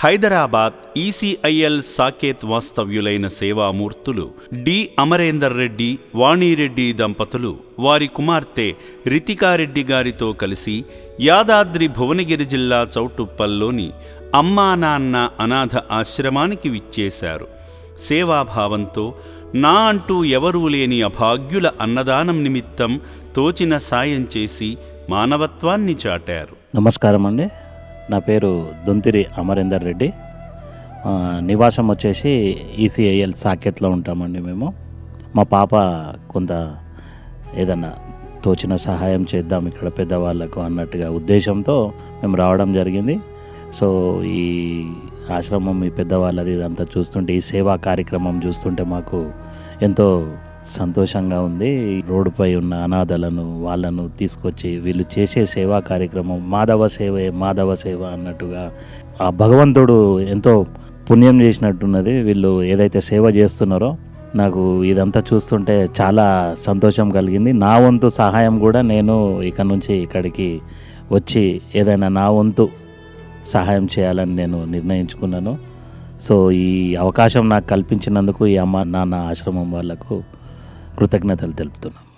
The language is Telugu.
హైదరాబాద్ ఈసీఐఎల్ సాకేత్ వాస్తవ్యులైన సేవామూర్తులు డి అమరేందర్ రెడ్డి, వాణిరెడ్డి దంపతులు వారి కుమార్తె రితికారెడ్డి గారితో కలిసి యాదాద్రి భువనగిరి జిల్లా చౌటుప్పల్లోని అమ్మా నాన్న అనాథ ఆశ్రమానికి విచ్చేశారు. సేవాభావంతో నా అంటూ ఎవరూ లేని అభాగ్యుల అన్నదానం నిమిత్తం తోచిన సాయం చేసి మానవత్వాన్ని చాటారు. నమస్కారం అండి. నా పేరు దొంతిరి అమరేందర్ రెడ్డి. నివాసం వచ్చేసి ఈసీఐఎల్ సాకేత్లో ఉంటామండి మేము. మా పాప కొంత ఏదన్నా తోచిన సహాయం చేద్దాం ఇక్కడ పెద్దవాళ్ళకు అన్నట్టుగా ఉద్దేశంతో మేము రావడం జరిగింది. సో ఈ ఆశ్రమం, ఈ పెద్దవాళ్ళది ఇదంతా చూస్తుంటే, ఈ సేవా కార్యక్రమం చూస్తుంటే మాకు ఎంతో సంతోషంగా ఉంది. రోడ్డుపై ఉన్న అనాథలను వాళ్ళను తీసుకొచ్చి వీళ్ళు చేసే సేవా కార్యక్రమం మాధవ సేవ అన్నట్టుగా ఆ భగవంతుడు ఎంతో పుణ్యం చేసినట్టున్నది. వీళ్ళు ఏదైతే సేవ చేస్తున్నారో నాకు ఇదంతా చూస్తుంటే చాలా సంతోషం కలిగింది. నా వంతు సహాయం కూడా నేను ఇక్కడ నుంచి ఇక్కడికి వచ్చి ఏదైనా నా వంతు సహాయం చేయాలని నేను నిర్ణయించుకున్నాను. సో ఈ అవకాశం నాకు కల్పించినందుకు ఈ అమ్మ నాన్న ఆశ్రమం వాళ్లకు కృతజ్ఞతలు తెలుపుతున్నాను.